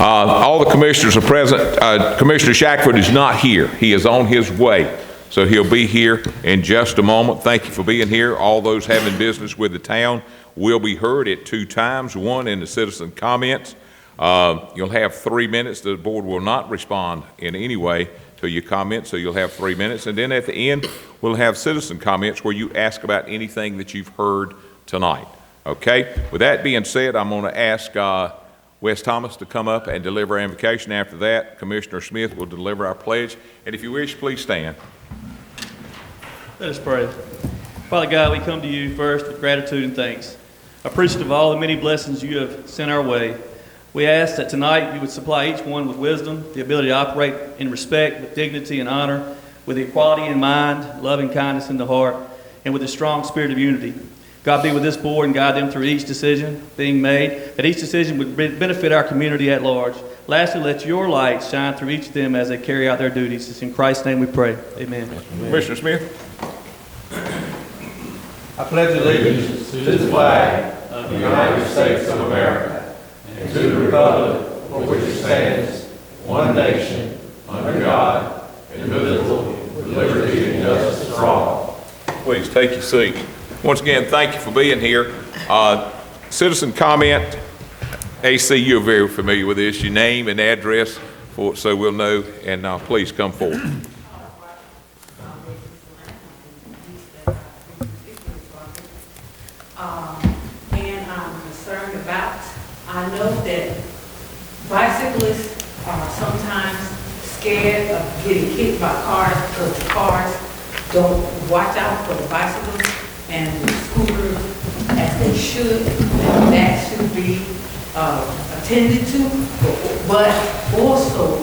All the commissioners are present. Commissioner Shackford is not here. He is on his way, so he'll be here in just a moment. Thank you for being here. All those having business with the town will be heard at 2 times, one in the citizen comments. You'll have 3 minutes. The board will not respond in any way to your comments, so you'll have 3 minutes. And then at the end, we'll have citizen comments where you ask about anything that you've heard tonight. Okay? With that being said, I'm going to ask Wes Thomas to come up and deliver our invocation. After that, Commissioner Smith will deliver our pledge. And if you wish, please stand. Let us pray. Father God, we come to you first with gratitude and thanks, appreciative of all the many blessings you have sent our way. We ask that tonight you would supply each one with wisdom, the ability to operate in respect, with dignity and honor, with equality in mind, love and kindness in the heart, and with a strong spirit of unity. God, be with this board and guide them through each decision being made, that each decision would benefit our community at large. Lastly, let your light shine through each of them as they carry out their duties. It's in Christ's name we pray. Amen. Commissioner Smith. I pledge allegiance to the flag of the United States of America and to the republic for which it stands, one nation, under God, indivisible, with liberty and justice for all. Please take your seat. Once again, thank you for being here. Citizen comment. AC, you're very familiar with this. Your name and address, so we'll know, and please come forward. And I'm concerned about, I know that bicyclists are sometimes scared of getting hit by cars because the cars don't watch out for the bicycles and the scooters as they should, and that should be attended to. But also,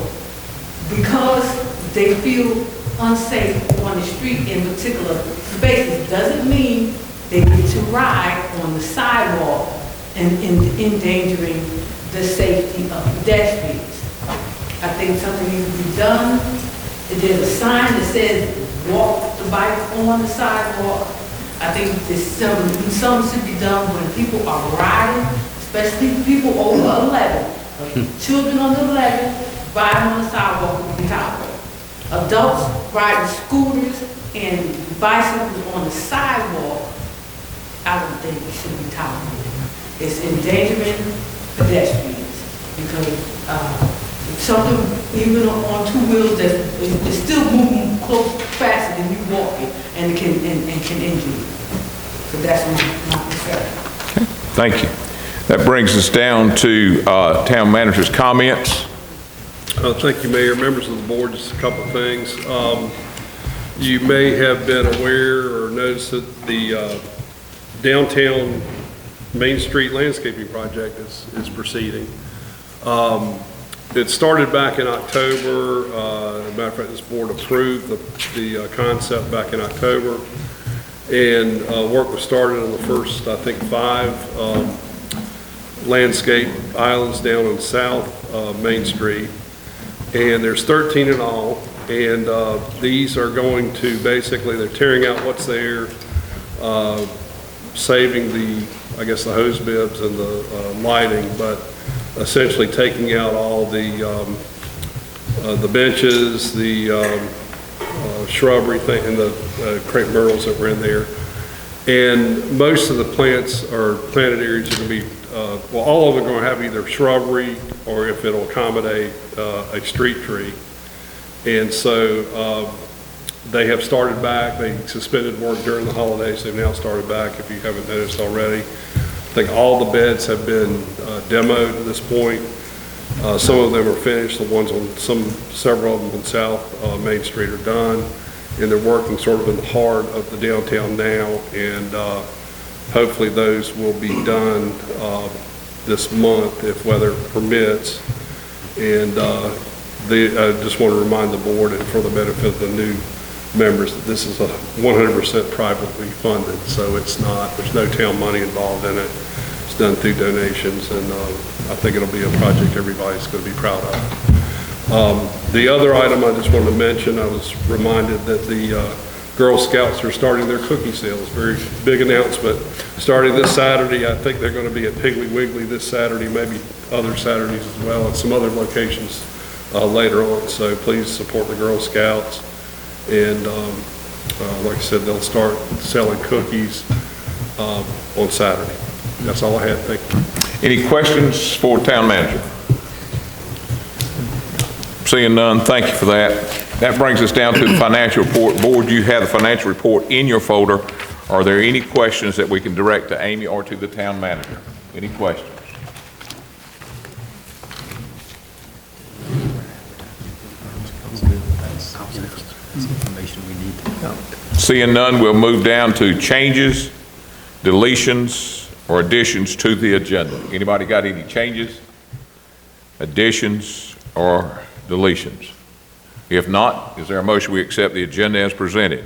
because they feel unsafe on the street in particular spaces, doesn't mean they get to ride on the sidewalk and endangering the safety of pedestrians. I think something needs to be done. There's a sign that says walk the bike on the sidewalk. I think there's some should be done when people are riding, especially people over 11. Children under 11 riding on the sidewalk would be tolerable. Adults riding scooters and bicycles on the sidewalk, I don't think it should be tolerated. It's endangering pedestrians because something even on 2 wheels that is still moving close faster than you walking and can injure you. So that's my concern. Thank you. That brings us down to town manager's comments. Thank you, Mayor. Members of the board, just a couple of things. You may have been aware or noticed that the downtown Main Street landscaping project is proceeding. It started back in October. As a matter of fact, this board approved the concept back in October, and work was started on the first, I think, 5 landscape islands down on South Main Street, and there's 13 in all, and these are going to basically, they're tearing out what's there, saving the hose bibs and the lighting, but essentially taking out all the benches, the shrubbery thing, and the crepe myrtles that were in there. And most of the plants or planted areas are going to be, well, all of them are going to have either shrubbery or if it'll accommodate a street tree. And so they have started back. They suspended work during the holidays. They've now started back, if you haven't noticed already. I think all the beds have been demoed at this point. Some of them are finished. The ones on several of them on South Main Street are done, and they're working sort of in the heart of the downtown now. And hopefully those will be done this month if weather permits. And I just want to remind the board, and for the benefit of the new members, that this is a 100% privately funded, so it's not, there's no town money involved in it. It's done through donations, and I think it'll be a project everybody's going to be proud of. The other item I just wanted to mention, I was reminded that the Girl Scouts are starting their cookie sales. Very big announcement. Starting this Saturday, I think they're going to be at Piggly Wiggly this Saturday, maybe other Saturdays as well, at some other locations later on. So please support the Girl Scouts. And like I said, they'll start selling cookies on Saturday. That's all I had. Thank you. Any questions for town manager? Seeing none, thank you for that. That brings us down to the financial report. Board, you have the financial report in your folder. Are there any questions that we can direct to Amy or to the town manager? Any questions? Seeing none, we'll move down to changes, deletions, or additions to the agenda. Anybody got any changes, additions, or deletions? If not, is there a motion we accept the agenda as presented?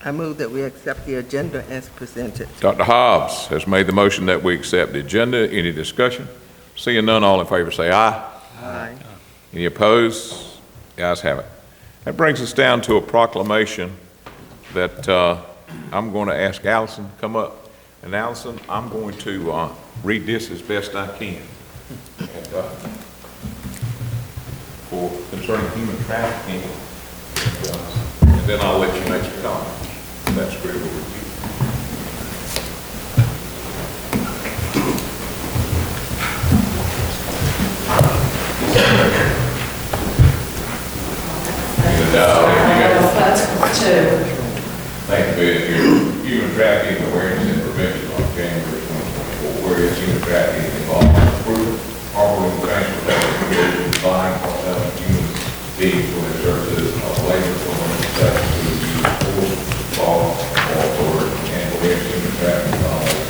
I move that we accept the agenda as presented. Dr. Hobbs has made the motion that we accept the agenda. Any discussion? Seeing none, all in favor say aye. Aye. Any opposed? The ayes have it. That brings us down to a proclamation that I'm going to ask Allison to come up. And Allison, I'm going to read this as best I can. And, for concerning human trafficking, and then I'll let you make your comment. That's agreeable with you. Thank you for being here. Human trafficking awareness and prevention on January 2024, whereas human trafficking involves recruitment, harboring, transportation, buying, or selling human beings for the services of labor, women, sex, food, use, force, law, or order, and whereas human trafficking violates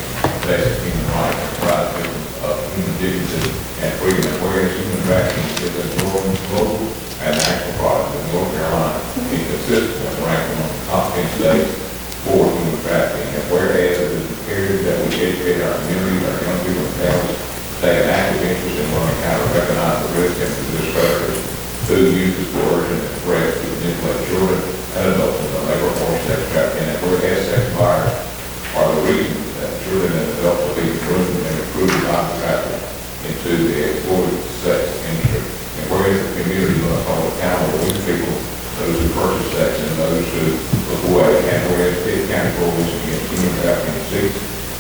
basic human rights and private victims of human dignity and freedom, and whereas human trafficking is a growing global and national product in North Carolina, inconsistent with ranking on the top 10 states for human trafficking, and whereas it is imperative that we educate our communities, our young people and families, take an active interest in learning how to recognize the risk and resist predators who use coercion and threats to manipulate children and adults in the labor force, sex trafficking, and whereas sex buyers are the reason that children and adults are being groomed and recruited by the traffic into the exploited sex industry. And whereas the community must hold accountable these people, those who purchase sex and those who look away, and whereas Pitt County Coalition Against Human Trafficking seeks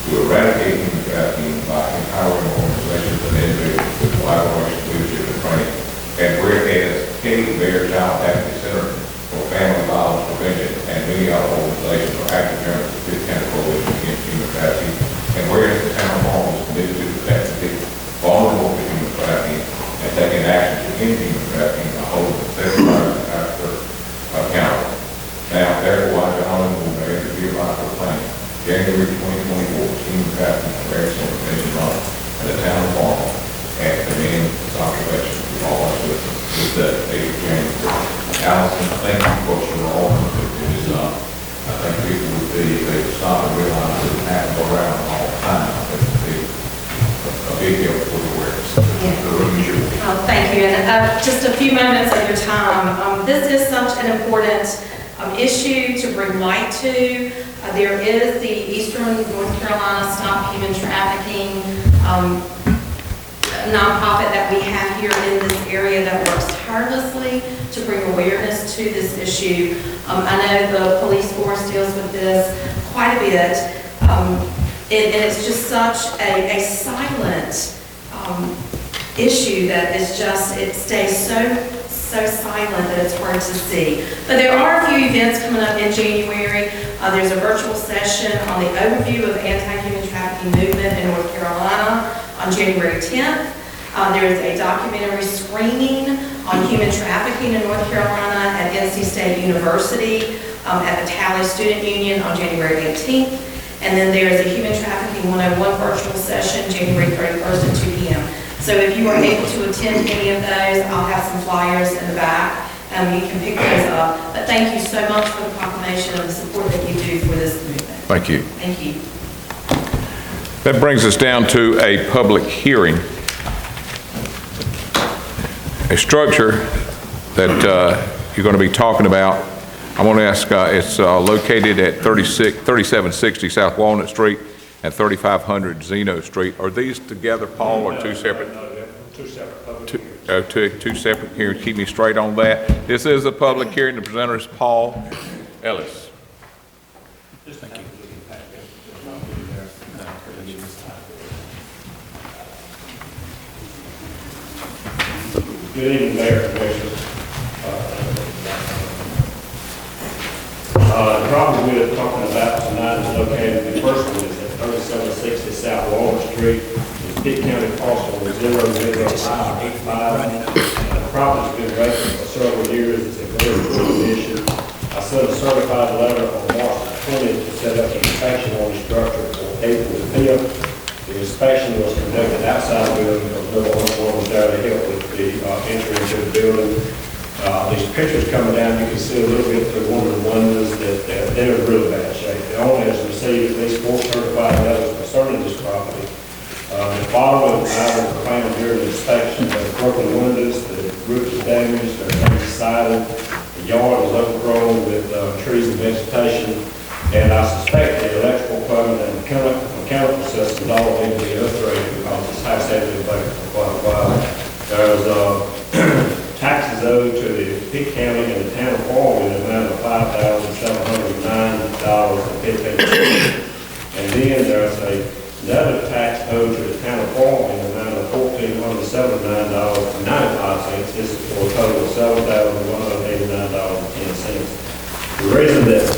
to eradicate human trafficking by empowering organizations and individuals with collaboration, leadership, and training. And whereas King Bear Child Advocacy Center for Family Violence Prevention and many other organizations are active members of the Pitt County Coalition Against Human Trafficking. And whereas the town of Farmville is committed to protecting people vulnerable to human trafficking and taking action to end human trafficking by holding the sex workers and traffickers accountable. Now, therefore, I, John Honorable Mayor, to hereby proclaim January 2024 Human Trafficking Awareness and Prevention Month in the town of Farmville and commend this occupation to all our citizens with the 8th of January. Allison, thank you for what you're all doing. I think people would be, they would stop and realize it doesn't happen around all the time. It would be a big help for the awareness. The room is yours. Oh, thank you, and just a few moments of your time. This is such an important issue to bring light to. There is the Eastern North Carolina Stop Human Trafficking nonprofit that we have here in this area that works tirelessly to bring awareness to this issue. I know the police force deals with this quite a bit, and it's just such a silent issue that is just, it stays so silent that it's hard to see. But there are a few events coming up in January. There's a virtual session on the overview of anti-human trafficking movement in North Carolina on January 10th. There is a documentary screening on human trafficking in North Carolina at NC State University at the Tally Student Union on January 18th. And then there's a Human Trafficking 101 virtual session January 31st at 2 p.m. So if you are able to attend any of those, I'll have some flyers in the back. You can pick those up. But thank you so much for the proclamation and the support that you do for this movement. Thank you. Thank you. That brings us down to a public hearing. A structure that you're going to be talking about I want to ask, it's located at 3760 South Walnut Street and 3500 Zeno Street. Are these together, Paul, or two separate? Two separate public Two separate hearings. Keep me straight on that. This is a public hearing. The presenter is Paul Ellis. Good evening, Mayor and Commissioners. The property we are talking about tonight is located, the first one is at 3760 South Walnut Street, in Pitt County parcel 00585. The property's been vacant for several years. It's in very poor condition. I sent a certified letter on March 20th to set up an inspection on the structure for April the 5th. The inspection was conducted outside the building because no one was there to help with the entry into the building. These pictures coming down, you can see a little bit through one of the windows that they're in really bad shape. The owner has received at least 4 certified letters concerning this property. The following items were found during the inspection: the broken windows, the roof is damaged, the siding, the yard is overgrown with trees and vegetation, and I suspect the electrical plumbing and mechanical systems all need to be upgraded because this house has been vacant for quite a while. There's taxes owed to the Pitt County and the town of Farmville in the amount of $5,709.15. And then there's another tax owed to the town of Farmville in the amount of $1,479.95. This is for a total of $7,189.10. The reason that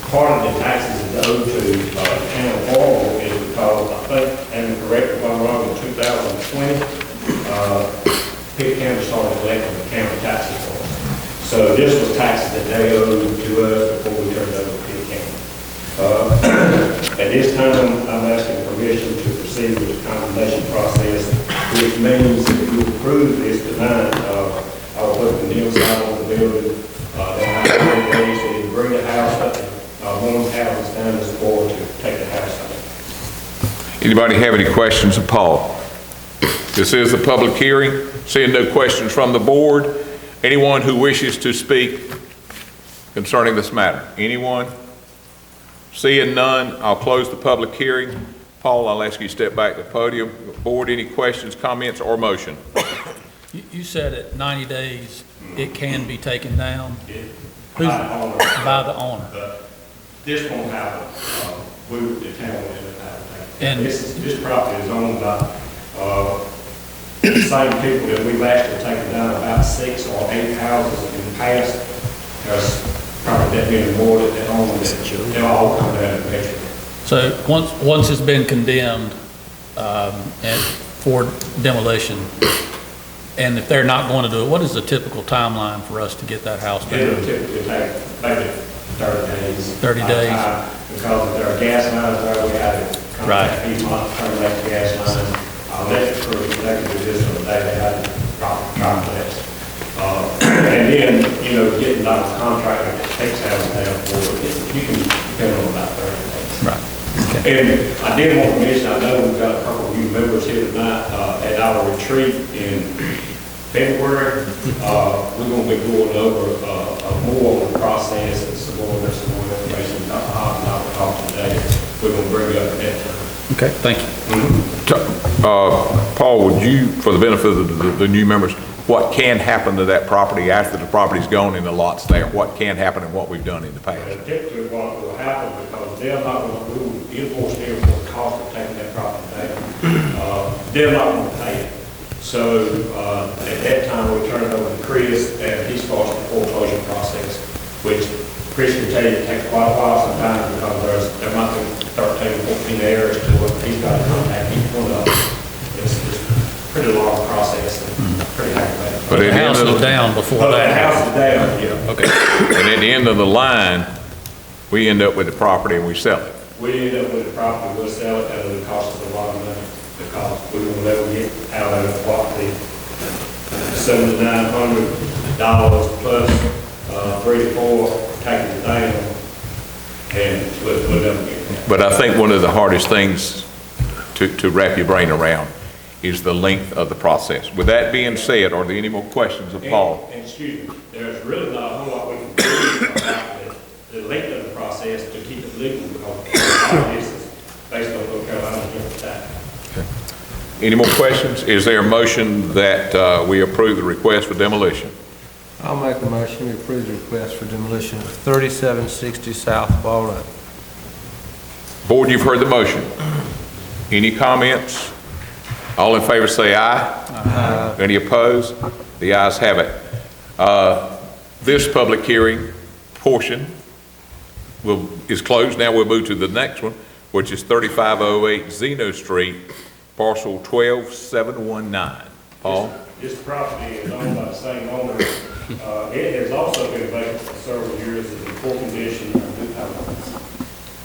part of the taxes is owed to the town of Farmville is because I think, and correct me if I'm wrong, in 2020, Pitt County started collecting the county taxes for us. So this was taxes that they owed to us before we turned over to Pitt County. At this time, I'm asking permission to proceed with the condemnation process, which means if you approve this tonight, I will put the nail sign on the building. Then I have 8 days to either bring the house up, one house down this board to take the house out. Anybody have any questions of Paul? This is a public hearing. Seeing no questions from the board, anyone who wishes to speak concerning this matter? Anyone? Seeing none, I'll close the public hearing. Paul, I'll ask you to step back to the podium. Board, any questions, comments, or motion? You said at 90 days it can be taken down? By the owner. By the owner. This won't happen. The town will end up having to. And This property is owned by the same people that we've actually taken down about 6 or 8 houses in the past. There's probably that many more that own it. They'll all come down eventually. so once it's been condemned and for demolition, and if they're not going to do it, what is the typical timeline for us to get that house It'll done? typically take maybe 30 days. 30 days. Because if there are gas lines there, we have to contact Piedmont, terminate the gas lines. Electric crew, they can do this on the day they have to drop this. And then, getting out of contract takes hours down for it. You can depend on about 30 days. Right. Okay. And I did want to mention, I know we've got a couple of new members here tonight at our retreat in February. We're going to be going over more on the process and some more information. Not talk today. We're going to bring it up at that time. Okay, thank you. Paul, would you, for the benefit of the new members, what can happen to that property after the property's gone and the lot's there? What can happen and what we've done in the past? Typically what will happen, because they're not going to enforce them for the cost of taking that property down, they're not going to pay it. So at that time, we turn it over to Chris, and he starts the foreclosure process, which Chris can tell you it takes quite a while sometimes because there might be 13, 14 errors to what he's got to contact each one of them. It's a pretty long process and pretty aggravating. But The house is down before But the that. house is down, yeah. Okay. And at the end of the line, we end up with the property and we sell it. We end up with the property, we'll sell it, and it'll cost us a lot of money because we won't never get out of it what the $7,900 plus 3 to 4 taking it down, and we'll never get that. But I think one of the hardest things to wrap your brain around is the length of the process. With that being said, are there any more questions of Paul? And excuse me, there's really not a whole lot we can do about the length of the process to keep it legal, because this is based on North Carolina's different tax. Any more questions? Is there a motion that we approve the request for demolition? I'll make a motion to approve the request for demolition of 3760 South Walnut. Board, you've heard the motion. Any comments? All in favor say aye. Aye. Any opposed? The ayes have it. This public hearing portion is closed. Now we'll move to the next one, which is 3508 Zeno Street, parcel 12719. Paul? This property is owned by the same owner. It has also been vacant for several years, is in poor condition,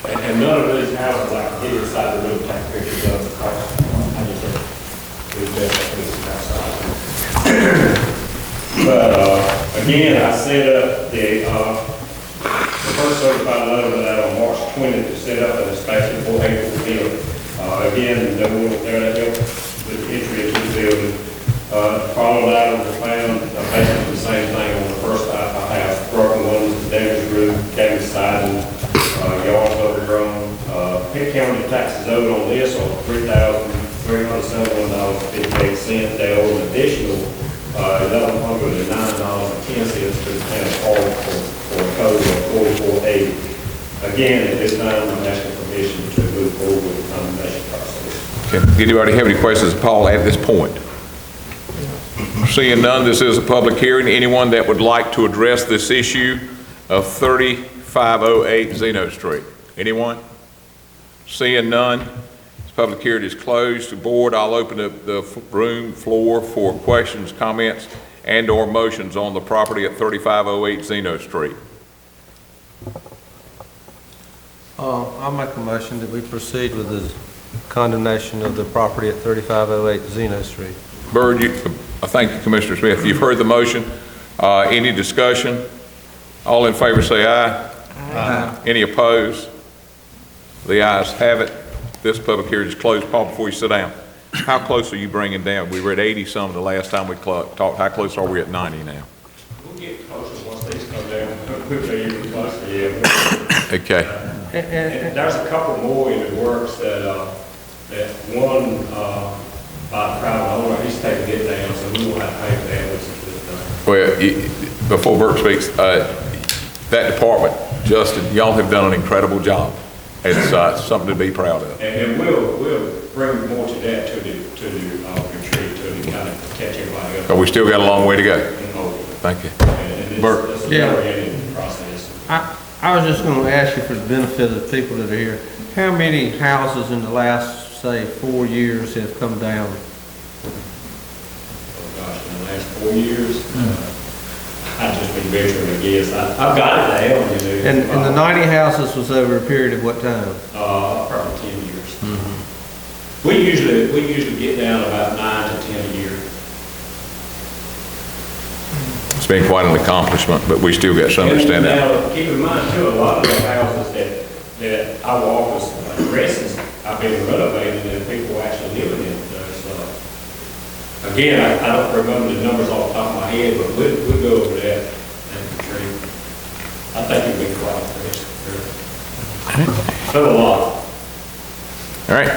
and none of these houses I can get inside the real tax picture does because I just heard it's best to put this outside. But again, I set up the first certified letter that on March 20th to set up an inspection for April 5th. Again, they will there to help with the entry into the building. Followed items were found basically the same thing on the first house, broken ones, damaged roof, damaged siding, yards overgrown. Pitt County taxes owed on this are $3,371.58. They owe an additional $1,109.10 to the town of Hall for a total of $44.80. Again, at this time, I'm asking permission to move forward with the condemnation process. Okay. Anybody have any questions, Paul, at this point? Seeing none, this is a public hearing. Anyone that would like to address this issue of 3508 Zeno Street? Anyone? Seeing none, this public hearing is closed. The board, I'll open up the floor for questions, comments, and/or motions on the property at 3508 Zeno Street. I'll make a motion that we proceed with the condemnation of the property at 3508 Zeno Street. Bird, thank you, Commissioner Smith. You've heard the motion. Any discussion? All in favor say aye. Aye. Any opposed? The ayes have it. This public hearing is closed. Paul, before you sit down, how close are you bringing down? We were at 80-some the last time we talked. How close are we at 90 now? We'll get closer once these come down. Quickly, even closer, yeah. Okay. And there's a couple more in the works that one by the private owner, he's taking it down, so we won't have to pay for that once it's done. Well, before Burke speaks, that department, Justin, y'all have done an incredible job. It's something to be proud of. And we'll bring more to that to the retreat to kind of catch everybody up. But we still got a long way to go. Thank you. And Burke. it's Yeah. already in the process. I was just going to ask you for the benefit of the people that are here, how many houses in the last, say, 4 years have come down? Oh gosh, in the last 4 years, I've just been venturing a guess. I've got it down, you know. And the 90 houses was over a period of what time? Probably 10 years. We usually get down about 9 to 10 a year. It's been quite an accomplishment, but we still got some to stand out. Now, keep in mind too, a lot of the houses that our office addresses, I've been renovated and people actually living in. Again, I don't remember the numbers off the top of my head, but we'll go over that and retrieve. I think it'll be quite a lot. All right.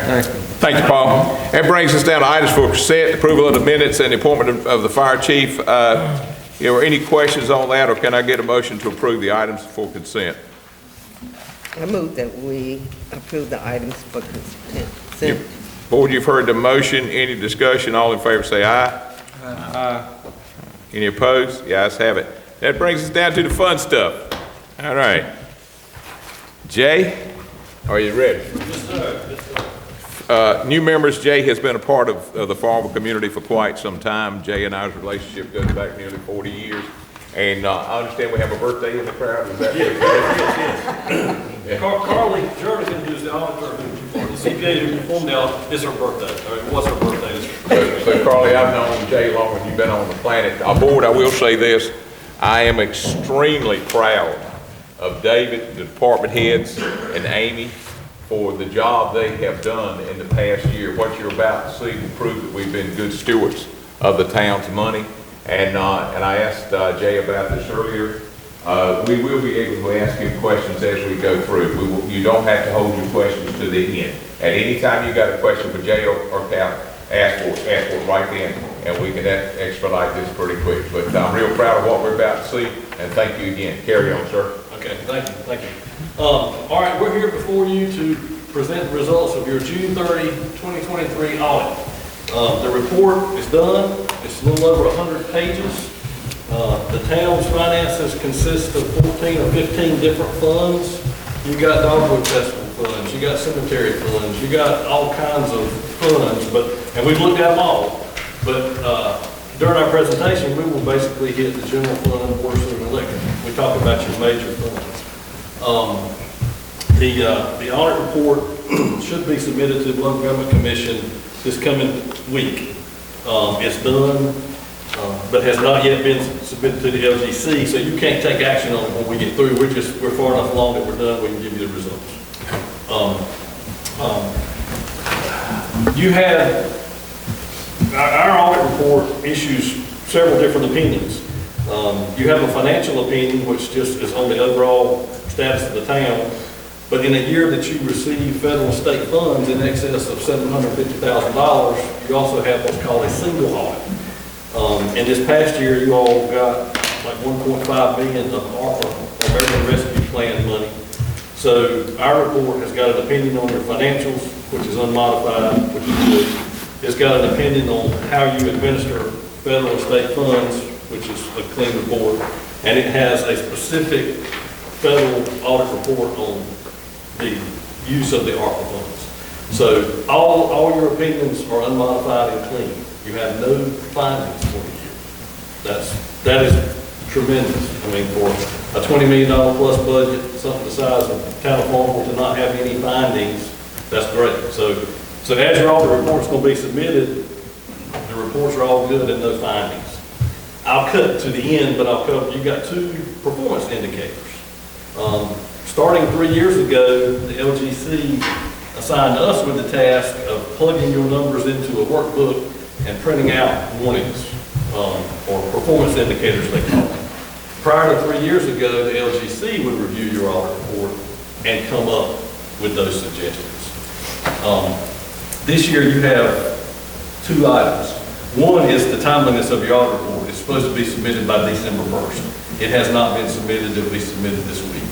Thank you, Paul. That brings us down to items for consent, approval of the minutes and the appointment of the fire chief. Are any questions on that, or can I get a motion to approve the items for consent? I move that we approve the items for consent. Board, you've heard the motion. Any discussion? All in favor say aye. Aye. Any opposed? The ayes have it. That brings us down to the fun stuff. All right. Jay, are you ready? Yes, sir. New members, Jay has been a part of the Farmville community for quite some time. Jay and I's relationship goes back nearly 40 years. And I understand we have a birthday in the crowd. Is that yes. Carly Jernigan, who's the auditor who the CPA who performed the audit, it's her birthday, or it was her birthday. So Carly, I've known Jay longer than you've been on the planet. Our board, I will say this, I am extremely proud of David, the department heads, and Amy for the job they have done in the past year. What you're about to see will prove that we've been good stewards of the town's money. And I asked Jay about this earlier. We will be able to ask him questions as we go through. You don't have to hold your questions to the end. At any time you got a question for Jay or Cal, ask for it right then, and we can expedite this pretty quick. But I'm real proud of what we're about to see, and thank you again. Carry on, sir. Okay, thank you. All right, we're here before you to present the results of your June 30, 2023 audit. The report is done. It's a little over 100 pages. The town's finances consist of 14 or 15 different funds. You got dogwood festival funds, you got cemetery funds, you got all kinds of funds, and we've looked at them all. But during our presentation, we will basically hit the general fund, water, sewer, and electric. We talk about your major funds. The audit report should be submitted to the Local Government Commission this coming week. It's done, but has not yet been submitted to the LGC, so you can't take action on it when we get through. We're far enough along that we're done, we can give you the results. You had, our audit report issues several different opinions. You have a financial opinion, which just is on the overall status of the town. But in a year that you receive federal and state funds in excess of $750,000, you also have what's called a single audit. In this past year, you all got like $1.5 million of ARPA, American Rescue Plan money. So our report has got an opinion on your financials, which is unmodified, which is good. It's got an opinion on how you administer federal and state funds, which is a clean report. And it has a specific federal audit report on the use of the ARPA funds. So all your opinions are unmodified and clean. You have no findings for the year. That is tremendous. I mean, for a $20 million plus budget, something the size of the town of Farmville to not have any findings, that's great. So as your audit report's going to be submitted, the reports are all good and no findings. I'll cut to the end, but I'll cover, you got two performance indicators. Starting 3 years ago, the LGC assigned us with the task of plugging your numbers into a workbook and printing out warnings, or performance indicators they call them. Prior to 3 years ago, the LGC would review your audit report and come up with those suggestions. This year you have two items. One is the timeliness of your audit report. It's supposed to be submitted by December 1st. It has not been submitted. It will be submitted this week.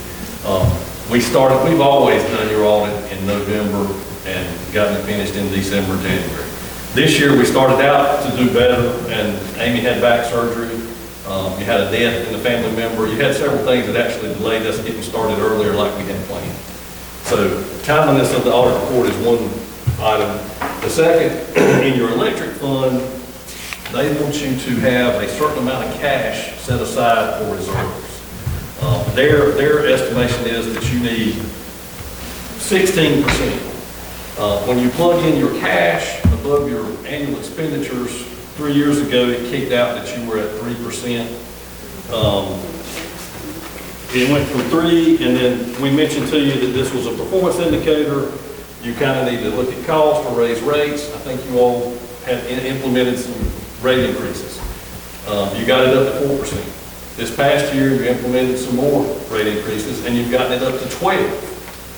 We've always done your audit in November and gotten it finished in December, January. This year we started out to do better, and Amy had back surgery. You had a death in the family member. You had several things that actually delayed us getting started earlier like we had planned. So timeliness of the audit report is one item. The second, in your electric fund, they want you to have a certain amount of cash set aside for reserves. Their estimation is that you need 16%. When you plug in your cash above your annual expenditures, 3 years ago it kicked out that you were at 3%. It went from 3, and then we mentioned to you that this was a performance indicator. You kind of need to look at cost or raise rates. I think you all have implemented some rate increases. You got it up to 4%. This past year, you implemented some more rate increases, and you've gotten it up to 12.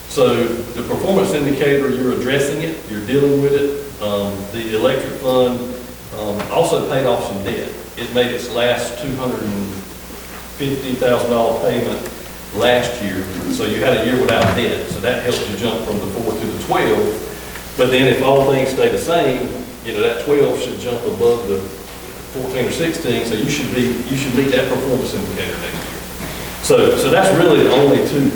So the performance indicator, you're addressing it, you're dealing with it. The electric fund also paid off some debt. It made its last $250,000 payment last year, so you had a year without debt. So that helped you jump from the 4 to the 12. But then if all things stay the same, that 12 should jump above the 14 or 16, so you should meet that performance indicator next year. So that's really the only two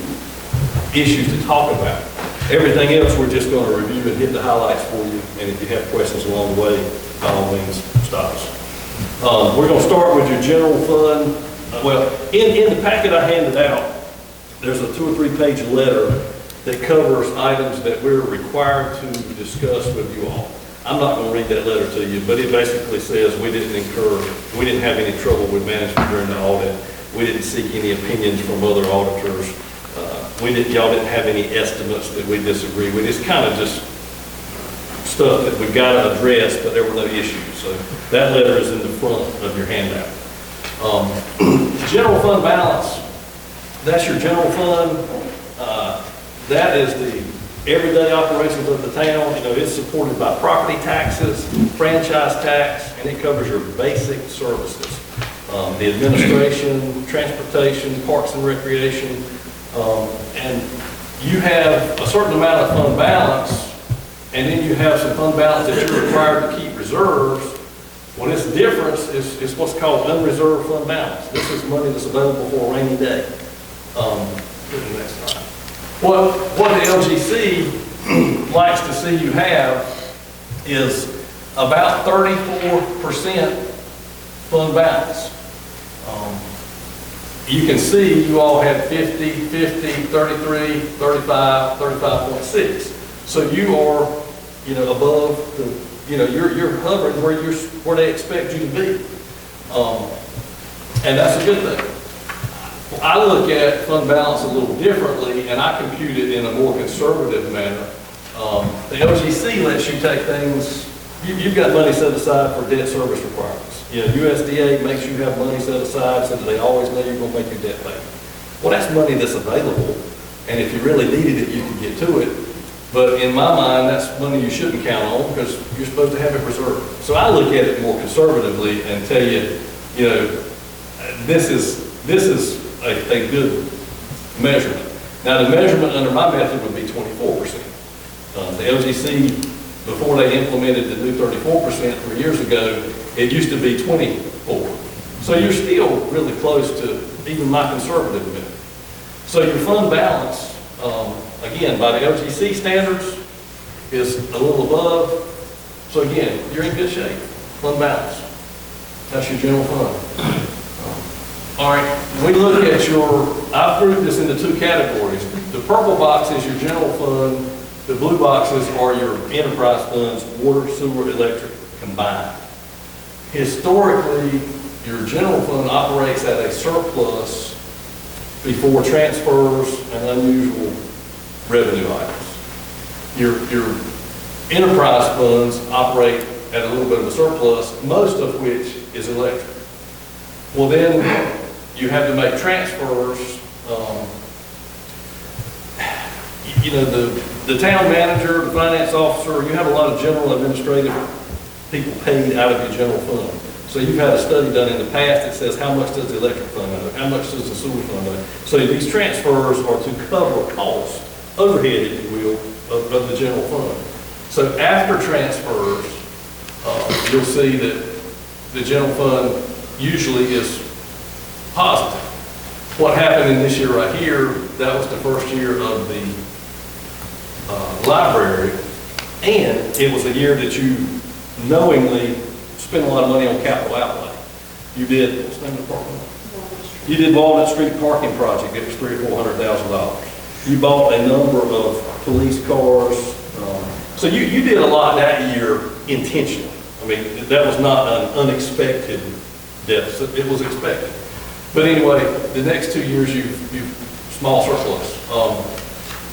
issues to talk about. Everything else we're just going to review and hit the highlights for you, and if you have questions along the way, by all means, stop us. We're going to start with your general fund. In the packet I handed out, there's a 2 or 3 page letter that covers items that we're required to discuss with you all. I'm not going to read that letter to you, but it basically says we didn't have any trouble with management during the audit. We didn't seek any opinions from other auditors. Y'all didn't have any estimates that we disagree with. It's kind of just stuff that we've got to address, but there were no issues. So that letter is in the front of your handout. General fund balance That's your general fund. That is the everyday operations of the town. You know, it's supported by property taxes, franchise tax, and it covers your basic services. The administration, transportation, parks and recreation, and you have a certain amount of fund balance, and then you have some fund balance that you're required to keep reserves. Well, this difference is what's called unreserved fund balance. This is money that's available for a rainy day. Go to the next slide. What the LGC likes to see you have is about 34% fund balance. You can see you all had 50, 50, 33, 35, 35.6. So you are, you know, above the, you know, you're hovering where they expect you to be. And that's a good thing. I look at fund balance a little differently, and I compute it in a more conservative manner. The LGC lets you take things, you've got money set aside for debt service requirements. You know, USDA makes you have money set aside so that they always know you're going to make your debt payment. Well, that's money that's available, and if you really needed it, you can get to it. But in my mind, that's money you shouldn't count on because you're supposed to have it reserved. So I look at it more conservatively and tell you, you know, this is a good measurement. Now, the measurement under my method would be 24%. The LGC, before they implemented the new 34% 3 years ago, it used to be 24. So you're still really close to even my conservative method. So your fund balance, again, by the LGC standards, is a little above. So again, you're in good shape. Fund balance. That's your general fund. All right, we look at I've grouped this into two categories. The purple box is your general fund. The blue boxes are your enterprise funds, water, sewer, electric combined. Historically, your general fund operates at a surplus before transfers and unusual revenue items. Your enterprise funds operate at a little bit of a surplus, most of which is electric. Well, then you have to make transfers. You know, the town manager, the finance officer, you have a lot of general administrative people paid out of your general fund. So you've had a study done in the past that says how much does the electric fund owe, how much does the sewer fund owe. So these transfers are to cover costs, overhead, if you will, of the general fund. So after transfers, you'll see that the general fund usually is positive. What happened in this year right here, that was the first year of the library, and it was a year that you knowingly spent a lot of money on capital outlay. You did, what's the name of the parking lot? You did Walnut Street parking project, it was $300,000 or $400,000. You bought a number of police cars. So you did a lot that year intentionally. I mean, that was not an unexpected deficit, it was expected. But anyway, the next 2 years, you've small surplus.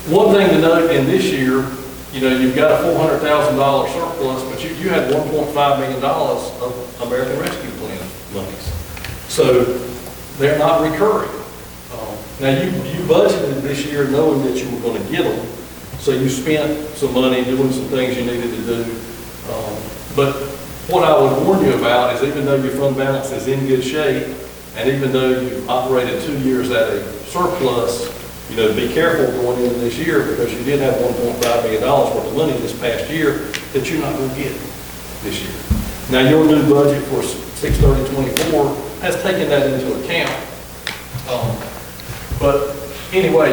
One thing to note in this year, you know, you've got a $400,000 surplus, but you had $1.5 million of American Rescue Plan monies. So they're not recurring. Now you budgeted this year knowing that you were going to get them. So you spent some money doing some things you needed to do. But what I would warn you about is even though your fund balance is in good shape, and even though you've operated 2 years at a surplus, you know, be careful going into this year because you did have $1.5 million worth of money this past year that you're not going to get this year. Now, your new budget for 6/30/24 has taken that into account. But anyway,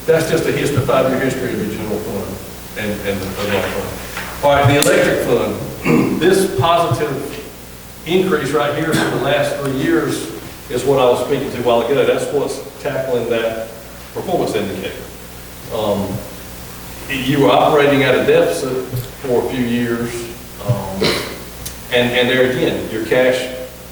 that's just a 5-year history of your general fund and the that fund. All right, the electric fund, this positive increase right here for the last 3 years is what I was speaking to a while ago. That's what's tackling that performance indicator. You were operating at a deficit for a few years, and there again, your cash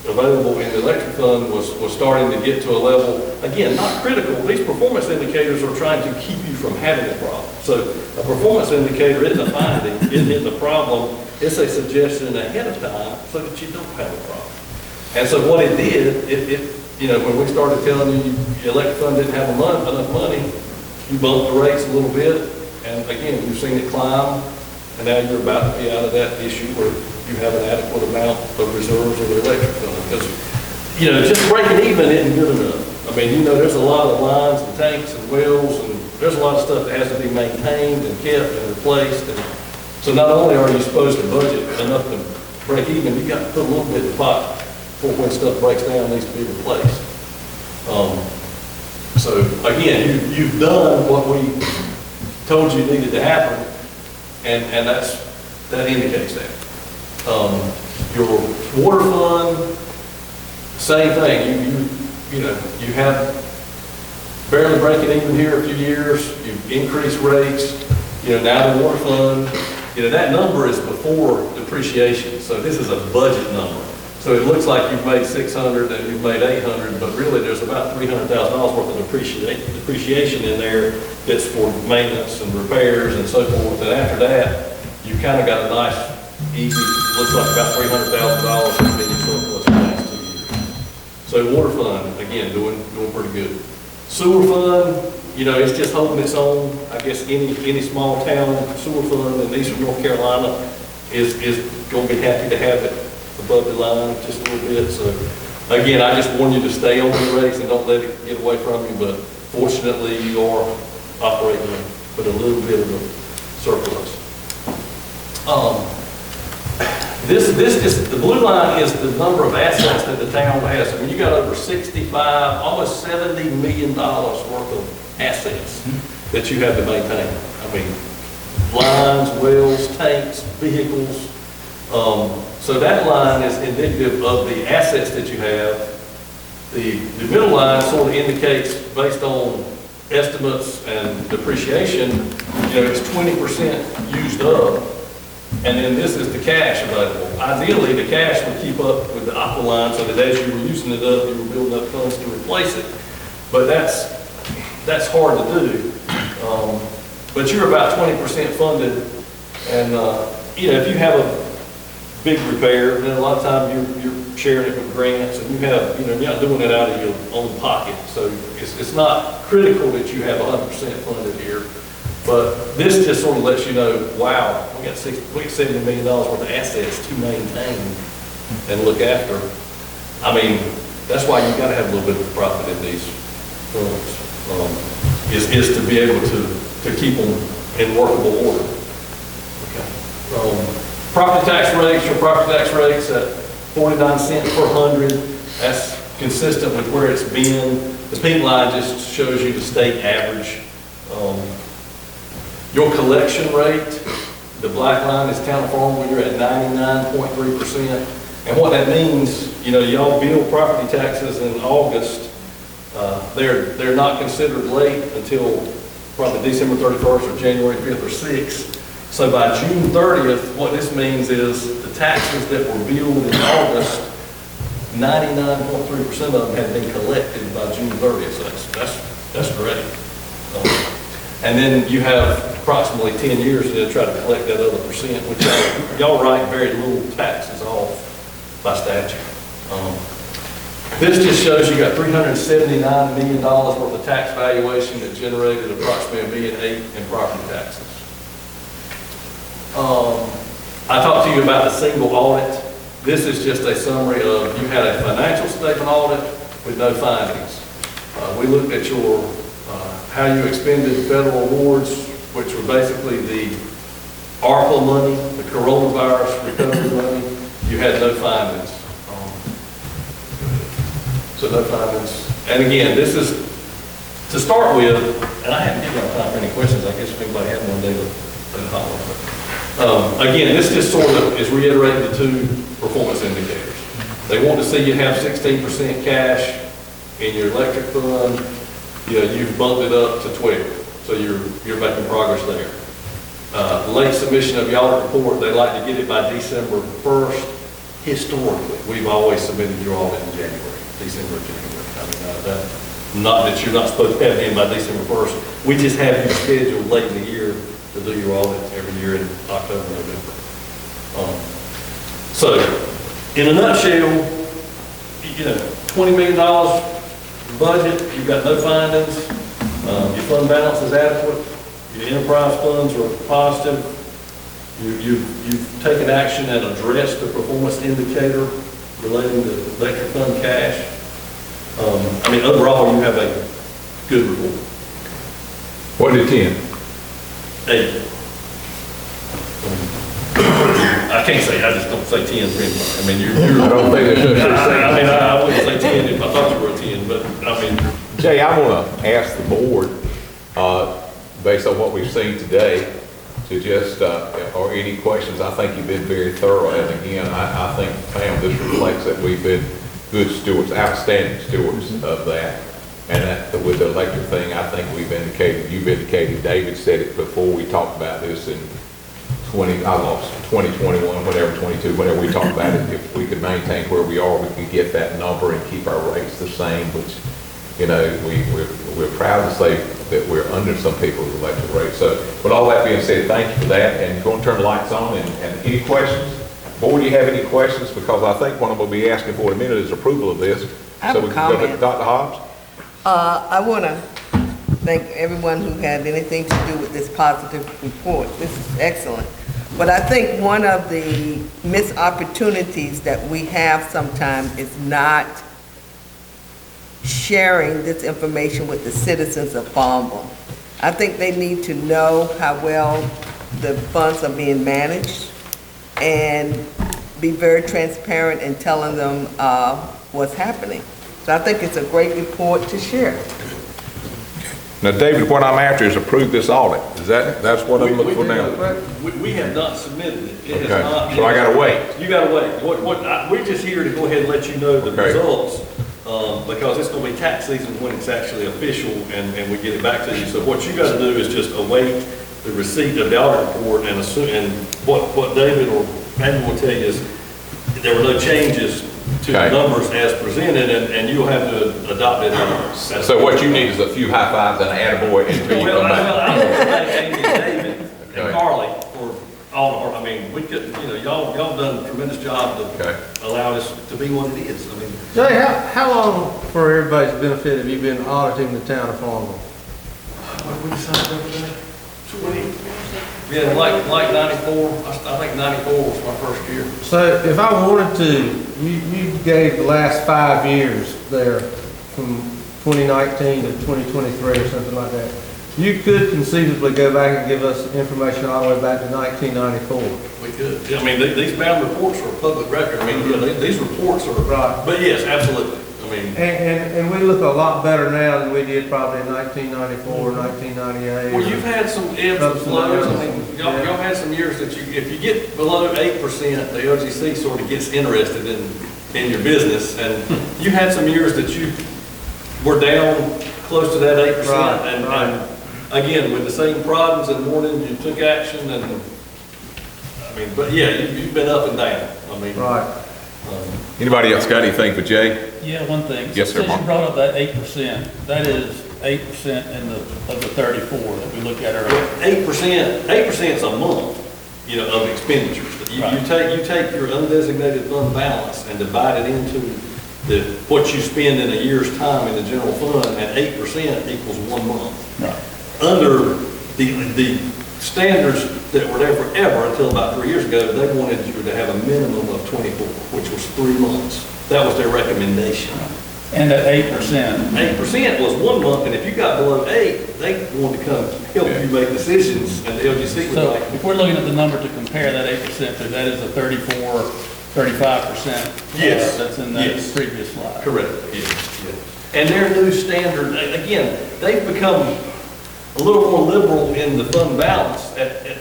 available in the electric fund was starting to get to a level, again, not critical. These performance indicators are trying to keep you from having a problem. So a performance indicator isn't a finding, it isn't a problem, it's a suggestion ahead of time so that you don't have a problem. And so what it did, you know, when we started telling you your electric fund didn't have enough money, you bumped the rates a little bit, and again, you've seen it climb, and now you're about to be out of that issue where you have an adequate amount of reserves of the electric fund. Because, you know, just breaking even isn't good enough. I mean, you know, there's a lot of lines and tanks and wells, and there's a lot of stuff that has to be maintained and kept and replaced. And so not only are you supposed to budget enough to break even, you got to put a little bit in the pot for when stuff breaks down, needs to be replaced. So again, you've done what we told you needed to happen, and that indicates that. Your water fund, same thing. You know, you have barely breaking even here a few years. You've increased rates. You know, now the water fund, you know, that number is before depreciation. So this is a budget number. So it looks like you've made 600 and you've made 800, but really there's about $300,000 worth of depreciation in there that's for maintenance and repairs and so forth. And after that, you kind of got a nice, easy, looks like about $300,000 in your surplus in the last 2 years. So water fund, again, doing pretty good. Sewer fund, you know, it's just holding its own. I guess any small town sewer fund in eastern North Carolina is going to be happy to have it above the line just a little bit. So again, I just want you to stay on the rates and don't let it get away from you, but fortunately you are operating with a little bit of a surplus. The blue line is the number of assets that the town has. I mean, you got over 65, almost $70 million worth of assets that you have to maintain. I mean, lines, wells, tanks, vehicles. So that line is indicative of the assets that you have. The middle line sort of indicates, based on estimates and depreciation, you know, it's 20% used up. And then this is the cash available. Ideally, the cash would keep up with the aqua line so that as you were using it up, you were building up funds to replace it. But that's hard to do. But you're about 20% funded. And, you know, if you have a big repair, then a lot of times you're sharing it with grants, and you have, you know, you're not doing it out of your own pocket. So it's not critical that you have 100% funded here. But this just sort of lets you know, wow, we got $70 million worth of assets to maintain and look after. I mean, that's why you got to have a little bit of profit in these funds, is to be able to keep them in workable order. Okay. Property tax rates, your property tax rates at 49 cents per hundred. That's consistent with where it's been. The pink line just shows you the state average. Your collection rate, the black line is town of Farmville, you're at 99.3%. And what that means, you know, y'all bill property taxes in August. They're not considered late until probably December 31st or January 5th or 6th. So by June 30th, what this means is the taxes that were billed in August, 99.3% of them had been collected by June 30th. So that's great. And then you have approximately 10 years to try to collect that other percent, which y'all write very little taxes off by statute. This just shows you got $379 million worth of tax valuation that generated approximately $1.8 million in property taxes. I talked to you about the single audit. This is just a summary of, you had a financial statement audit with no findings. We looked at your how you expended federal awards, which were basically the ARPA money, the coronavirus recovery money. You had no findings. So no findings. And again, this is, to start with, and I haven't given time for any questions. I guess if anybody had one, they would holler. Again, this just sort of is reiterating the two performance indicators. They want to see you have 16% cash in your electric fund. You know, you've bumped it up to 12, so you're making progress there. Late submission of your audit report, they like to get it by December 1st. Historically, we've always submitted your audit in January, December, January. I mean, not that you're not supposed to have it in by December 1st. We just have you scheduled late in the year to do your audit every year in October, November. So, in a nutshell, you know, $20 million budget, you've got no findings, your fund balance is adequate, your enterprise funds are positive, you've taken action and addressed the performance indicator relating to electric fund cash. I mean, overall, you have a good report. What did 10? 8. I can't say, I just don't say 10 for anybody. I mean, you're. I don't think there's no such thing. I mean, I wouldn't say 10 if I thought you were a 10, but I mean. Jay, I want to ask the board, based on what we've seen today, to just, or any questions. I think you've been very thorough, and again, I think, Pam, this reflects that we've been good stewards, outstanding stewards of that. And that, with the electric thing, I think we've indicated, you've indicated, David said it before we talked about this in 2021, whatever, 22, whenever we talked about it, if we could maintain where we are, we could get that number and keep our rates the same, which, you know, we're proud to say that we're under some people's electric rates. So with all that being said, thank you for that, and go and turn the lights on, and any questions? Board, do you have any questions? Because I think what I'm going to be asking for in a minute is approval of this. I have So a we can go to comment. Dr. Hobbs? I want to thank everyone who had anything to do with this positive report. This is excellent. But I think one of the missed opportunities that we have sometimes is not sharing this information with the citizens of Farmville. I think they need to know how well the funds are being managed and be very transparent in telling them what's happening. So I think it's a great report to share. Now, David, what I'm after is approve this audit. That's what I'm looking for now? We have not submitted it. It is Okay, not. so I gotta wait. You gotta wait. We're just here to go ahead and let you know the Okay. results, because it's gonna be tax season when it's actually official and we get it back to you. So what you gotta do is just await the receipt of the audit report and assume, and what David or Andrew will tell you is there were no changes to the Okay. numbers as presented, and you'll have to adopt it. So what you need is a few high fives and an attaboy until you Well, come back. I want to thank Amy and David Okay. and Carly for all, I mean, we could, you know, y'all done a tremendous job Okay. to allow us to be what it is. I mean, Jay, how long, for everybody's benefit, have you been auditing the town of Farmville? what did we sign up for that? 20? Yeah, like 94, I think 94 was my first year. So if I wanted to, you gave the last 5 years there, from 2019 to 2023 or something like that. You could conceivably go back and give us information all the way back to 1994. We could. I mean, these bound reports are public record. I mean, yeah, these reports are. Right. But yes, absolutely. I mean. And we look a lot better now than we did probably in 1994, 1998. Well, you've had some ebbs and flows. I mean, y'all had some years that if you get below 8%, the LGC sort of gets interested in your business. And you had some years that you were down close to that 8%. Right, and again, with the same problems and warnings, you took action. And I mean, but yeah, you've been up and down. I mean. Right. Anybody else got anything for Jay? Yeah, one thing. Yes, sir, Since Mark. you brought up that 8%, that is 8% of the 34 that we looked at earlier. 8% is a month, you know, of expenditures. You take your undesignated fund balance and divide it into what you spend in a year's time in the general fund, and 8% equals 1 month. Right. Under the standards that were there forever until about 3 years ago, they wanted you to have a minimum of 24, which was 3 months. That was their recommendation. And at 8%. 8% was 1 month, and if you got below 8, they wanted to come help you make decisions, and the LGC was So like, if we're looking at the number to compare that 8% to, that is a 34, 35%. Yes. That's in that Yes. previous slide. correct, yes. And their new standard, again, they've become a little more liberal in the fund balance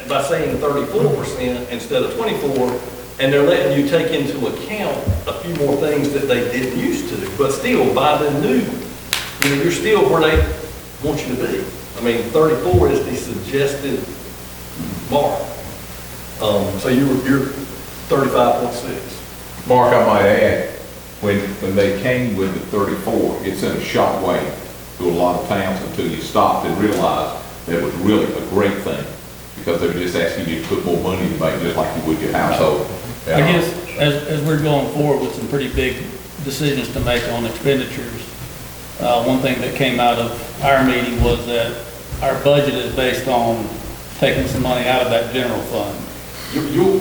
by saying 34% instead of 24, and they're letting you take into account a few more things that they didn't used to. But still, by the new, you know, you're still where they want you to be. I mean, 34 is the suggested mark. So you're 35.6. Mark, I might add, when they came with the 34, it sent a shockwave to a lot of towns until you stopped and realized that it was really a great thing, because they were just asking you to put more money in the bank, just like you would your household. I guess as we're going forward with some pretty big decisions to make on expenditures. One thing that came out of our meeting was that our budget is based on taking some money out of that general fund. Your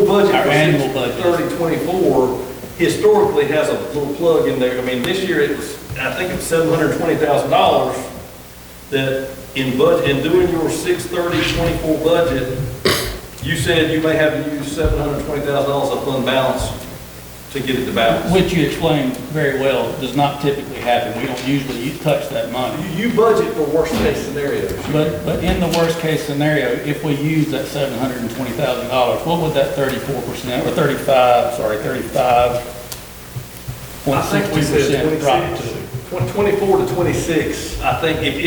budget Our for annual budget. 3024 historically has a little plug in there. I mean, this year it was, I think it's $720,000 that in budget, in doing your 6/30/24 budget, you said you may have to use $720,000 of fund balance to get it to balance. Which you explained very well, does not typically happen. We don't usually touch that money. You budget for worst case scenarios. But in the worst case scenario, if we use that $720,000, what would that 34% or 35.60% drop to? 24 to 26, I think if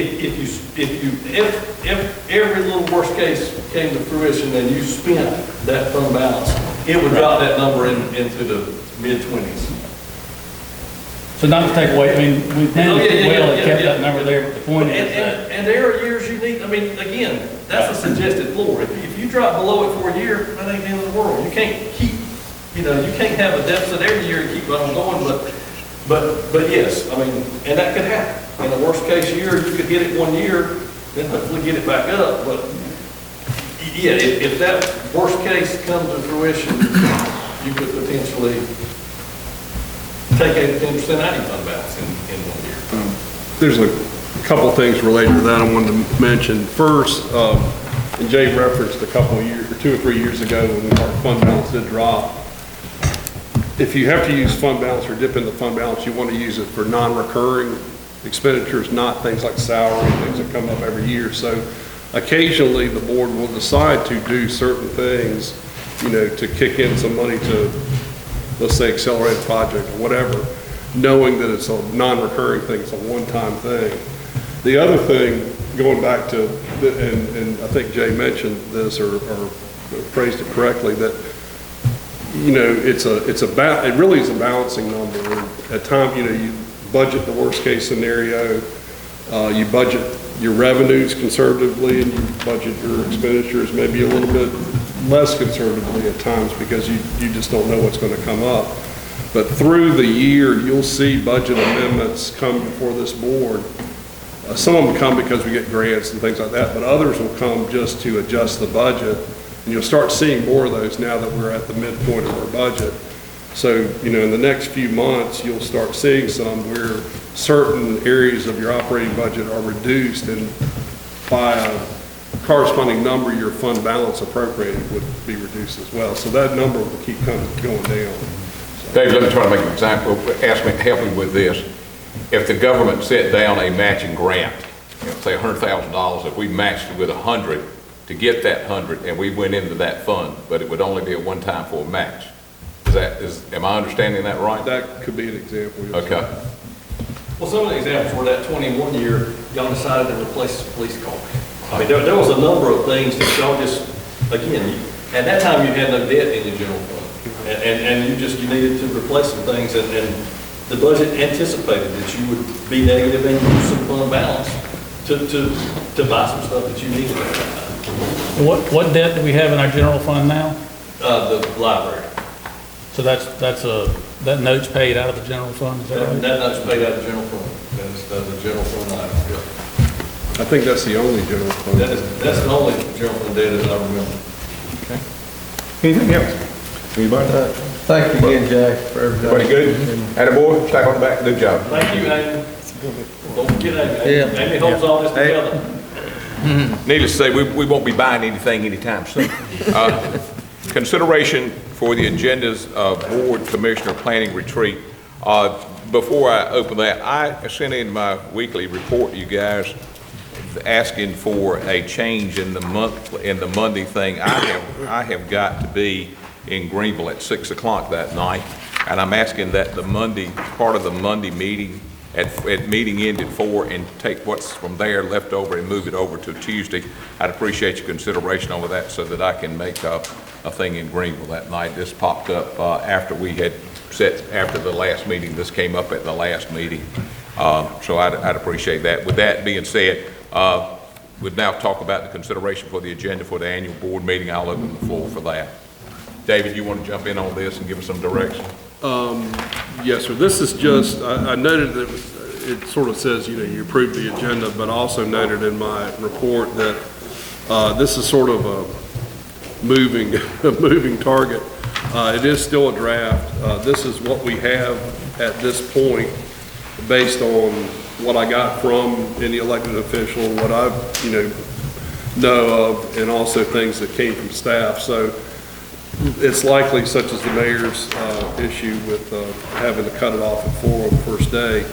every little worst case came to fruition and you spent that fund balance, it would drop that number into the mid-20s. So not to take away, I mean, we've managed it well and kept yeah. that number there, but the point is that. And there are years you need, I mean, again, that's a suggested floor. If you drop below it for a year, that ain't the end of the world. You can't keep, you can't have a deficit every year and keep on going, but yes, I mean, and that could happen. In a worst case year, you could hit it one year, then hopefully get it back up, but yeah, if that worst case comes to fruition, you could potentially take 8 to 10% out of your fund balance in 1 year. There's a couple things related to that I wanted to mention. First, and Jay referenced a couple of years, or 2 or 3 years ago when our fund balance did drop. If you have to use fund balance or dip into fund balance, you want to use it for non-recurring expenditures, not things like salary, things that come up every year. So occasionally the board will decide to do certain things, to kick in some money to, let's say, accelerate a project or whatever, knowing that it's a non-recurring thing, it's a one-time thing. The other thing, going back to, and I think Jay mentioned this or phrased it correctly, that it really is a balancing number. At times, you budget the worst case scenario, you budget your revenues conservatively, and you budget your expenditures maybe a little bit less conservatively at times because you just don't know what's going to come up. But through the year, you'll see budget amendments come before this board. Some of them come because we get grants and things like that, but others will come just to adjust the budget. And you'll start seeing more of those now that we're at the midpoint of our budget. So, in the next few months, you'll start seeing some where certain areas of your operating budget are reduced, and by a corresponding number, your fund balance appropriated would be reduced as well. So that number will keep going down. Dave, let me try to make an example. Help me with this. If the government set down a matching grant, say $100,000, if we matched it with 100 to get that 100, and we went into that fund, but it would only be a one-time for a match. Am I understanding that right? That could be an example. Yes. Okay. Well, some of the examples were that 21 year, y'all decided to replace the police car. I mean, there was a number of things that y'all just, again, at that time you had no debt in your general fund. And you needed to replace some things, and the budget anticipated that you would be negative and use some fund balance to buy some stuff that you needed at that time. What debt do we have in our general fund now? The library. So that note's paid out of the general fund, is that right? That note's paid out of the general fund. That's the general fund item. I think that's the only general fund. That's the only general fund debt that I remember. Okay. Anything else? Anybody? Thank you again, Jay, for everything. Everybody good? Attaboy, back on the back, good job. Thank you, Amy. Don't forget Amy. Amy holds all this together. Needless to say, we won't be buying anything anytime soon. Consideration for the agendas of board commissioner planning retreat. Before I open that, I sent in my weekly report to you guys asking for a change in the Monday thing. I have got to be in Greenville at 6 o'clock that night, and I'm asking that the Monday, part of the Monday meeting, at meeting end at 4, and take what's from there left over and move it over to Tuesday. I'd appreciate your consideration over that so that I can make a thing in Greenville that night. This popped up after we had set, after the last meeting. This came up at the last meeting. So I'd appreciate that. With that being said, we'll now talk about the consideration for the agenda for the annual board meeting. I'll open the floor for that. David, you want to jump in on this and give us some direction? Yes, sir. This is just, I noted that it sort of says, you approved the agenda, but I also noted in my report that this is sort of a moving target. It is still a draft. This is what we have at this point based on what I got from any elected official, what I, know of, and also things that came from staff. So it's likely, such as the mayor's issue with having to cut it off at 4 on the first day.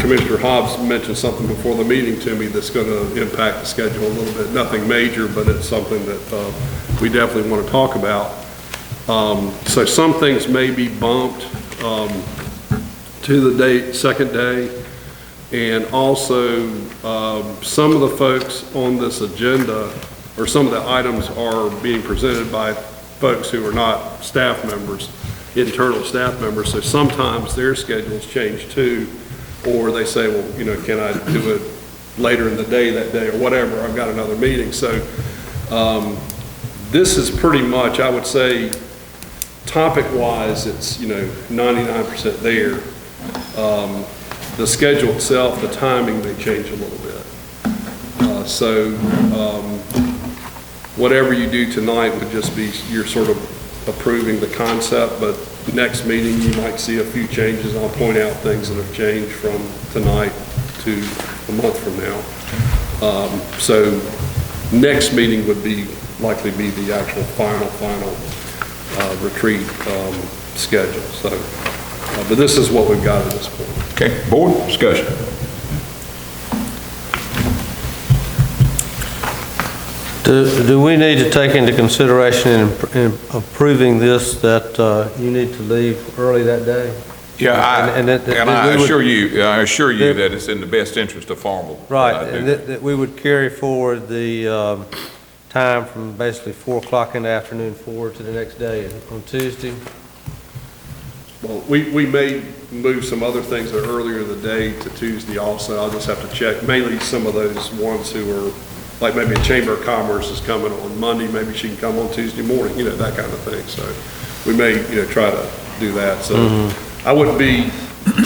Commissioner Hobbs mentioned something before the meeting to me that's going to impact the schedule a little bit. Nothing major, but it's something that we definitely want to talk about. So some things may be bumped to the second day. And also, some of the folks on this agenda, or some of the items are being presented by folks who are not staff members, internal staff members. So sometimes their schedules change too, or they say, well, can I do it later in the day that day or whatever? I've got another meeting. So this is pretty much, I would say, topic-wise, it's 99% there. The schedule itself, the timing may change a little bit. Whatever you do tonight would just be, you're sort of approving the concept, but next meeting you might see a few changes. I'll point out things that have changed from tonight to a month from now. So next meeting would likely be the actual final retreat schedule. So, but this is what we've got at this point. Okay, board discussion. Do we need to take into consideration in approving this that you need to leave early that day? Yeah, I assure you that that it's in the best interest of Farmville. Right, and that we would carry forward the time from basically 4 o'clock in the afternoon forward to the next day on Tuesday. Well, we may move some other things that are earlier in the day to Tuesday also. I'll just have to check. Mainly some of those ones who are, like maybe a Chamber of Commerce is coming on Monday, maybe she can come on Tuesday morning, that kind of thing. So we may, try to do that. So I wouldn't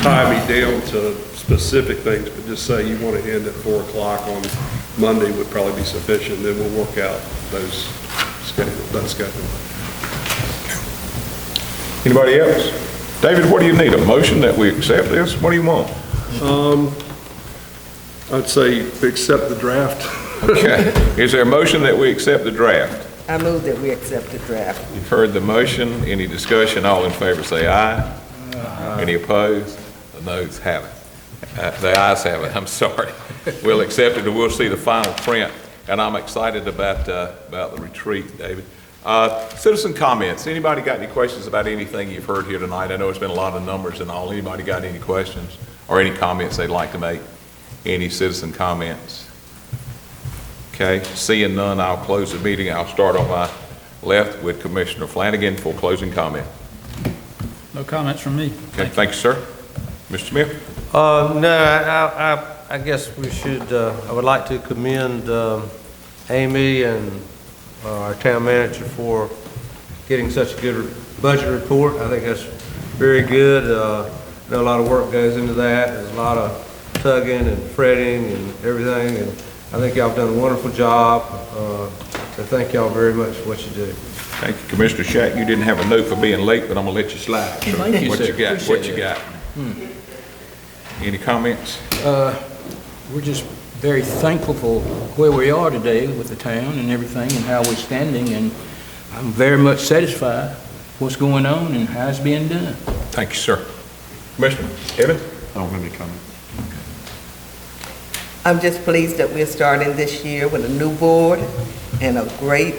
tie me down to specific things, but just say you want to end at 4 o'clock on Monday would probably be sufficient. Then we'll work out that schedule. Anybody else? David, what do you need? A motion that we accept this? What do you want? I'd say accept the draft. Okay. Is there a motion that we accept the draft? I move that we accept the draft. You've heard the motion. Any discussion? All in favor say aye. Any opposed? The noes have it. The ayes have it. I'm sorry. We'll accept it and we'll see the final print. And I'm excited about the retreat, David. Citizen comments. Anybody got any questions about anything you've heard here tonight? I know it's been a lot of numbers and all. Anybody got any questions or any comments they'd like to make? Any citizen comments? Okay, seeing none, I'll close the meeting. I'll start on my left with Commissioner Flanagan for closing comment. No comments from me. Okay, thank you, sir. Mr. Smith? No, I guess we should, I would like to commend Amy and our town manager for getting such a good budget report. I think that's very good. I know a lot of work goes into that. There's a lot of tugging and fretting and everything, and I think y'all have done a wonderful job. So thank y'all very much for what you do. Thank you, Commissioner Shack. You didn't have a note for being late, but I'm gonna let you slide. So Thank you, what sir. you got? Appreciate What you it. got? Any comments? We're just very thankful for where we are today with the town and everything and how we're standing, and I'm very much satisfied with what's going on and how it's being done. Thank you, sir. Commissioner Evans? I don't have any comment. I'm just pleased that we're starting this year with a new board and a great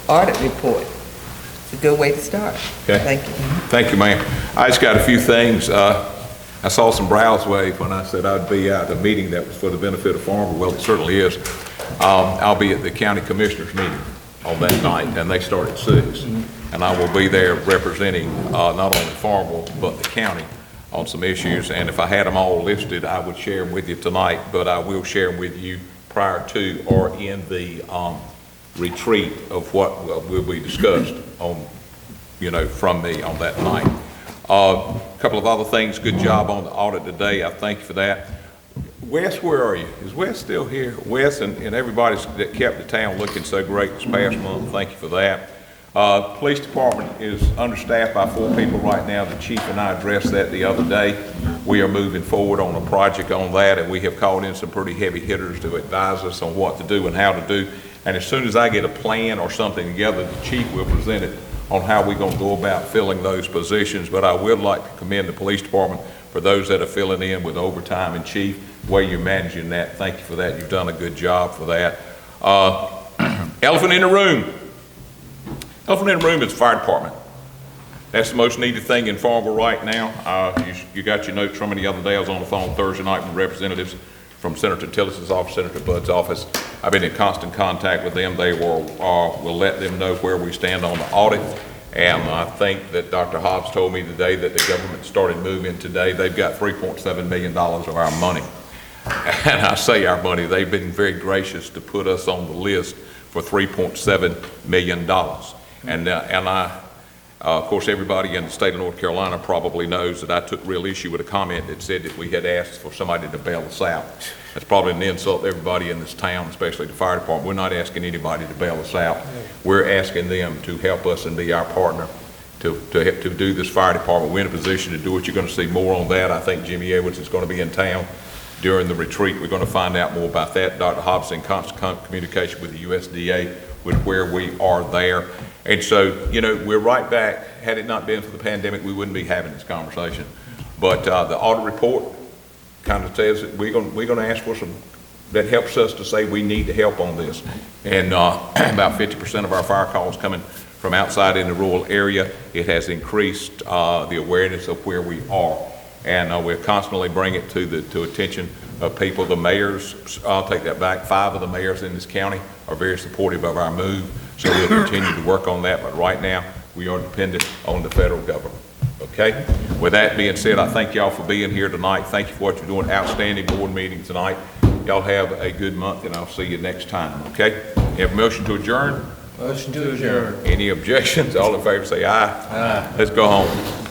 audit report. It's a good way to start. Okay. Thank you. Thank you, ma'am. I just got a few things. I saw some brows wave when I said I'd be at a meeting that was for the benefit of Farmville. Well, it certainly is. I'll be at the county commissioners meeting on that night, and they start at 6. And I will be there representing not only Farmville, but the county on some issues. And if I had them all listed, I would share them with you tonight, but I will share them with you prior to or in the retreat of what will be discussed on from me on that night. A couple of other things, good job on the audit today, I thank you for that. Wes, where are you? Is Wes still here? Wes and everybody that kept the town looking so great this past month, thank you for that. Police department is understaffed by 4 people right now. The chief and I addressed that the other day. We are moving forward on a project on that, and we have called in some pretty heavy hitters to advise us on what to do and how to do. And as soon as I get a plan or something together, the chief will present it on how we're going to go about filling those positions. But I would like to commend the police department for those that are filling in with overtime. And chief, the way you're managing that, thank you for that. You've done a good job for that. Elephant in the room. Elephant in the room is the fire department. That's the most needed thing in Farmville right now. You got your notes from me the other day. I was on the phone Thursday night with representatives from Senator Tillis's office, Senator Budd's office. I've been in constant contact with them. They will let them know where we stand on the audit. And I think that Dr. Hobbs told me today that the government started moving today. They've got $3.7 million of our money. And I say our money, they've been very gracious to put us on the list for $3.7 million. And of course, everybody in the state of North Carolina probably knows that I took real issue with a comment that said that we had asked for somebody to bail us out. That's probably an insult to everybody in this town, especially the fire department. We're not asking anybody to bail us out. We're asking them to help us and be our partner to do this fire department. We're in a position to do it. You're going to see more on that. I think Jimmy Edwards is going to be in town during the retreat. We're going to find out more about that. Dr. Hobbs in constant communication with the USDA with where we are there. And so, we're right back. Had it not been for the pandemic, we wouldn't be having this conversation. But the audit report kind of says that we're going to ask for some, that helps us to say we need to help on this. And about 50% of our fire calls coming from outside in the rural area. It has increased the awareness of where we are. And we're constantly bringing it to attention of people. The mayors, I'll take that back, 5 of the mayors in this county are very supportive of our move. So we'll continue to work on that, but right now we are dependent on the federal government. Okay? With that being said, I thank y'all for being here tonight. Thank you for what you're doing. Outstanding board meeting tonight. Y'all have a good month, and I'll see you next time. Okay? You have a motion to adjourn? Motion to adjourn. Any objections? All in favor say aye. Aye. Let's go home.